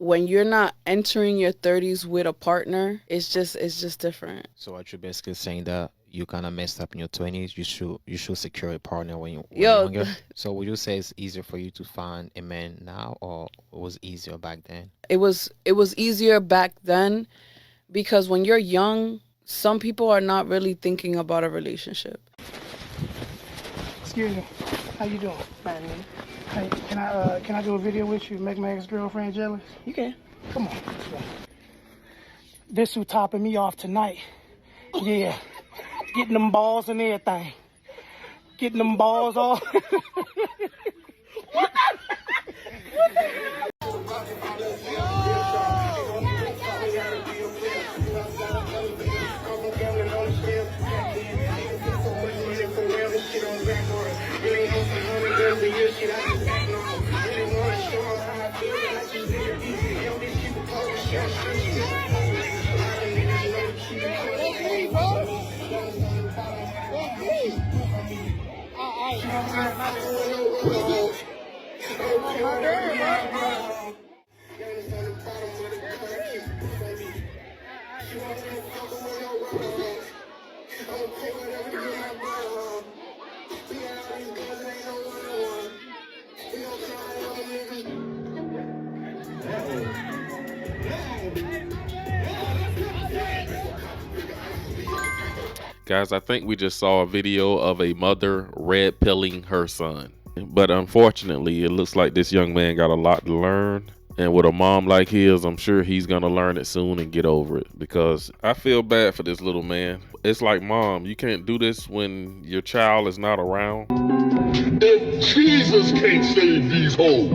when you're not entering your 30s with a partner, it's just different. So what you're basically saying that you kind of messed up in your 20s, you should secure a partner when you're Yo, younger. So would you say it's easier for you to find a man now, or it was easier back then? it was easier back then because when you're young, some people are not really thinking about a relationship. Excuse me. How you doing? Fine, man. Hey, can I do a video with you? Make my ex-girlfriend jealous? You can. Come on. Let's go. This who topping me off tonight. Yeah. Getting them balls and everything. Getting them balls off. Guys, I think we just saw a video of a mother red pilling her son. But unfortunately, it looks like this young man got a lot to learn. And with a mom like his, I'm sure he's going to learn it soon and get over it. Because I feel bad for this little man. It's like, Mom, you can't do this when your child is not around. If Jesus can't save these hoes,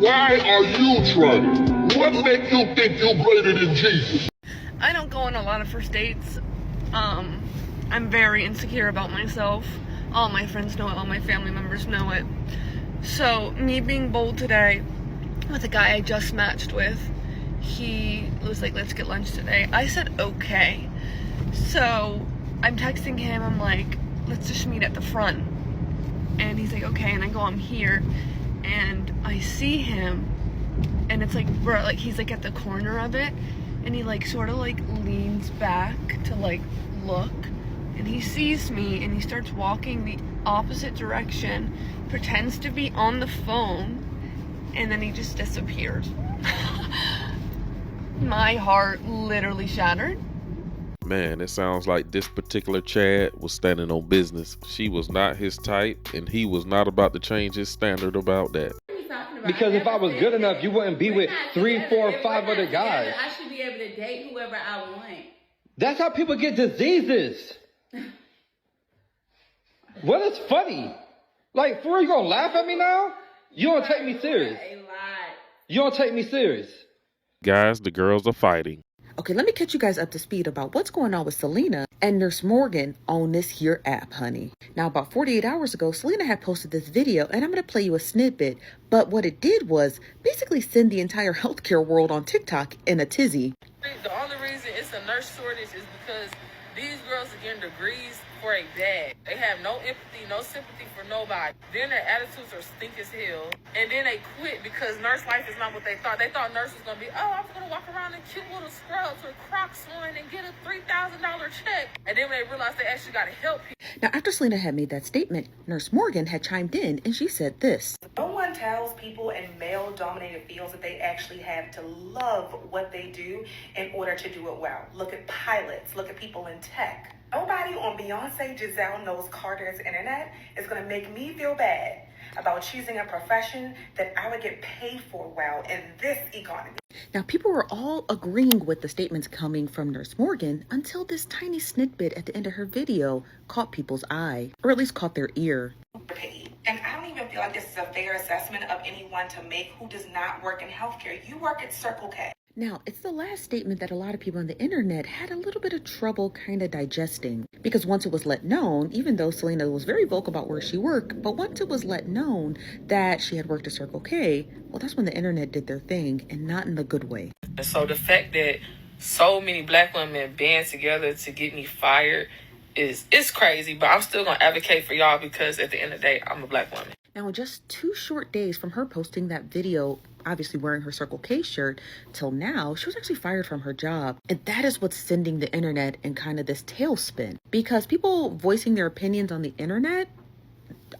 why are you trying? What makes you think you're greater than Jesus? I don't go on a lot of first dates. I'm very insecure about myself. All my friends know it, all my family members know it. So me being bold today with a guy I just matched with, he was like, let's get lunch today. I said, okay. So I'm texting him, I'm like, let's just meet at the front. And he's like, okay, and I go, I'm here. And I see him, and it's like, bro, like he's like at the corner of it, and he like sort of like leans back to like look, and he sees me, and he starts walking the opposite direction, pretends to be on the phone, and then he just disappears. My heart literally shattered. Man, it sounds like this particular Chad was standing on business. She was not his type, and he was not about to change his standard about that. Because if I was good enough, you wouldn't be with 3, 4, 5 other guys. I should be able to date whoever I want. That's how people get diseases. What is funny? Like, for real, you gonna laugh at me now? You don't take me serious. You don't take me serious. Guys, the girls are fighting. Okay, let me catch you guys up to speed about what's going on with Selena and Nurse Morgan on this here app, honey. Now, about 48 hours ago, Selena had posted this video, and I'm going to play you a snippet. But what it did was basically send the entire healthcare world on TikTok in a tizzy. The only reason it's a nurse shortage is because these girls are getting degrees for a bag. They have no empathy, no sympathy for nobody. Then their attitudes are stink as hell. And then they quit because nurse life is not what they thought. They thought nurse was going to be, oh, I'm going to walk around in cute little scrubs with Crocs on and get a $3,000 check. And then when they realized they actually got to help people. Now, after Selena had made that statement, Nurse Morgan had chimed in and she said this. No one tells people in male-dominated fields that they actually have to love what they do in order to do it well. Look at pilots. Look at people in tech. Nobody on Beyonce, Giselle Knowles Carter's internet is going to make me feel bad about choosing a profession that I would get paid for well in this economy. Now, people were all agreeing with the statements coming from Nurse Morgan until this tiny snippet at the end of her video caught people's eye, or at least caught their ear. And I don't even feel like this is a fair assessment of anyone to make who does not work in healthcare. You work at Circle K. Now, it's the last statement that a lot of people on the internet had a little bit of trouble kind of digesting. Because once it was let known, even though Selena was very vocal about where she worked, but once it was let known that she had worked at Circle K, well, that's when the internet did their thing, and not in the good way. And so the fact that so many black women band together to get me fired it's crazy, but I'm still going to advocate for y'all because at the end of the day, I'm a black woman. Now, in just 2 short days from her posting that video, obviously wearing her Circle K shirt, till now, she was actually fired from her job. And that is what's sending the internet in kind of this tailspin. Because people voicing their opinions on the internet,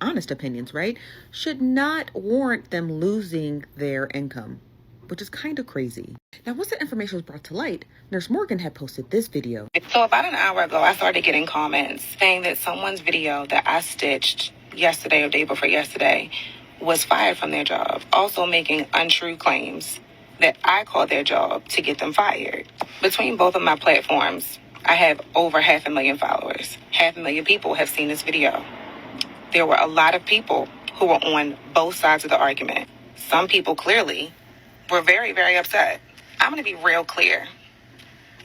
honest opinions, right, should not warrant them losing their income, which is kind of crazy. Now, once the information was brought to light, Nurse Morgan had posted this video. So about an hour ago, I started getting comments saying that someone's video that I stitched yesterday or day before yesterday was fired from their job, also making untrue claims that I called their job to get them fired. Between both of my platforms, I have over 500,000 followers. 500,000 people have seen this video. There were a lot of people who were on both sides of the argument. Some people clearly were very, very upset. I'm going to be real clear.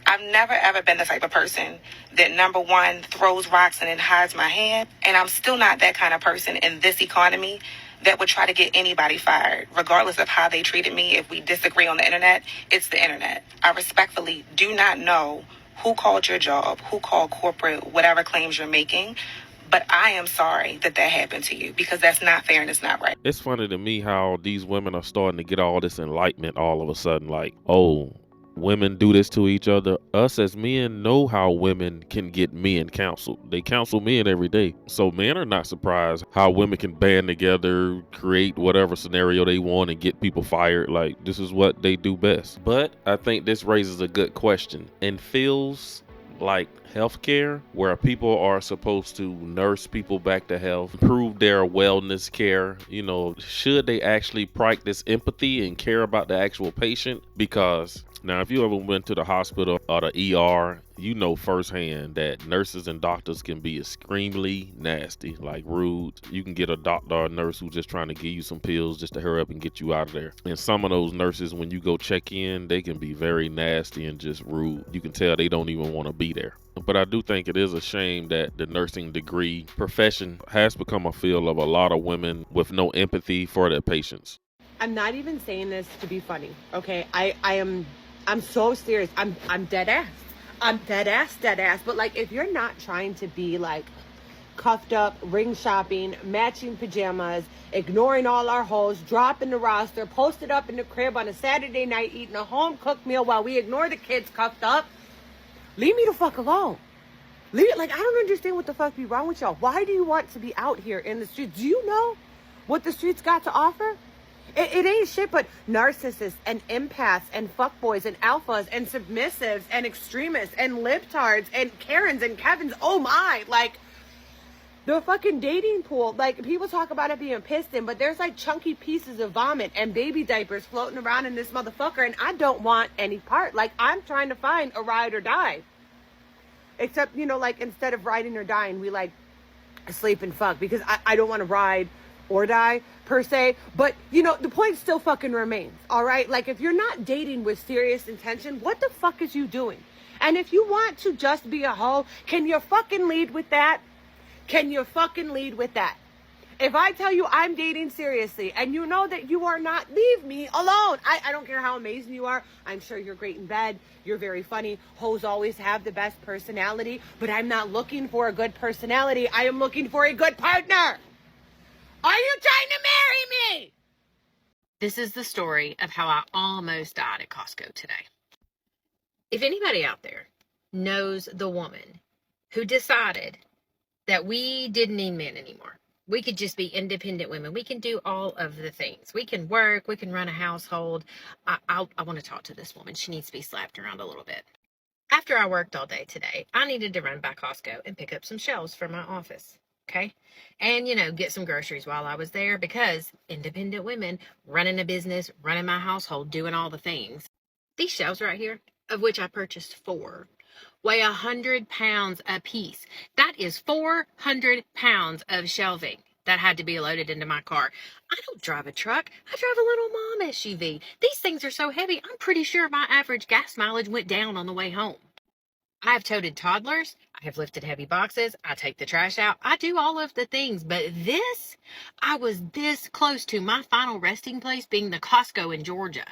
I've never, ever been the type of person that, number one, throws rocks and then hides my hand. And I'm still not that kind of person in this economy that would try to get anybody fired, regardless of how they treated me. If we disagree on the internet, it's the internet. I respectfully do not know who called your job, who called corporate, whatever claims you're making. But I am sorry that that happened to you, because that's not fair and it's not right. It's funny to me how these women are starting to get all this enlightenment all of a sudden. Like, oh, women do this to each other. Us as men know how women can get men counseled. They counsel men every day. So men are not surprised how women can band together, create whatever scenario they want and get people fired. Like, this is what they do best. But I think this raises a good question and feels like healthcare, where people are supposed to nurse people back to health, improve their wellness care. You know, should they actually practice empathy and care about the actual patient? Because now, if you ever went to the hospital or the ER, you know firsthand that nurses and doctors can be extremely nasty, like rude. You can get a doctor or a nurse who's just trying to give you some pills just to hurry up and get you out of there. And some of those nurses, when you go check in, they can be very nasty and just rude. You can tell they don't even want to be there. But I do think it is a shame that the nursing degree profession has become a field of a lot of women with no empathy for their patients. I'm not even saying this to be funny, okay? I'm so serious. I'm dead ass. I'm dead ass. But like, if you're not trying to be like cuffed up, ring shopping, matching pajamas, ignoring all our hoes, dropping the roster, posted up in the crib on a Saturday night, eating a home cooked meal while we ignore the kids cuffed up, leave me the fuck alone. Leave it. Like, I don't understand what the fuck be wrong with y'all. Why do you want to be out here in the streets? Do you know what the streets got to offer? It ain't shit but narcissists and empaths and fuckboys and alphas and submissives and extremists and libtards and Karens and Kevins. Oh my, like, the fucking dating pool. Like, people talk about it being piston, but there's like chunky pieces of vomit and baby diapers floating around in this motherfucker, and I don't want any part. Like, I'm trying to find a ride or die. Except, you know, like, instead of riding or dying, we like sleep and fuck, because I don't want to ride or die per se, but you know, the point still fucking remains. All right, like, if you're not dating with serious intention, what the fuck is you doing? And if you want to just be a hoe, can you fucking lead with that? Can you fucking lead with that? If I tell you I'm dating seriously and you know that you are not, leave me alone. I don't care how amazing you are. I'm sure you're great in bed. You're very funny. Hoes always have the best personality, but I'm not looking for a good personality. I am looking for a good partner. Are you trying to marry me? This is the story of how I almost died at Costco today. If anybody out there knows the woman who decided that we didn't need men anymore, we could just be independent women. We can do all of the things. We can work. We can run a household. I want to talk to this woman. She needs to be slapped around a little bit. After I worked all day today, I needed to run by Costco and pick up some shelves for my office. Okay. And, you know, get some groceries while I was there, because independent women running a business, running my household, doing all the things. These shelves right here, of which I purchased 4, weigh 100 pounds a piece. That is 400 pounds of shelving that had to be loaded into my car. I don't drive a truck. I drive a little mom SUV. These things are so heavy, I'm pretty sure my average gas mileage went down on the way home. I have toted toddlers. I have lifted heavy boxes. I take the trash out. I do all of the things. But this, I was this close to my final resting place being the Costco in Georgia.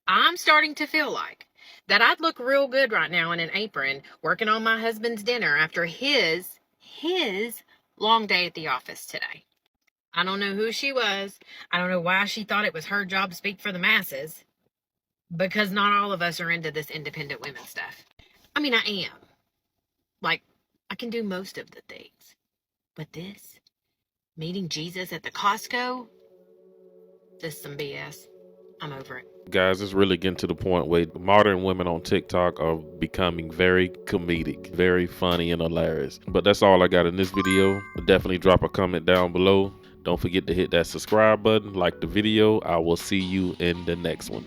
I'm starting to feel like that I'd look real good right now in an apron working on my husband's dinner after his long day at the office today. I don't know who she was. I don't know why she thought it was her job to speak for the masses, because not all of us are into this independent women stuff. I mean, I am. Like, I can do most of the things. But this, meeting Jesus at the Costco, this is some BS. I'm over it. Guys, it's really getting to the point where modern women on TikTok are becoming very comedic, very funny and hilarious. But that's all I got in this video. Definitely drop a comment down below. Don't forget to hit that subscribe button, like the video. I will see you in the next one.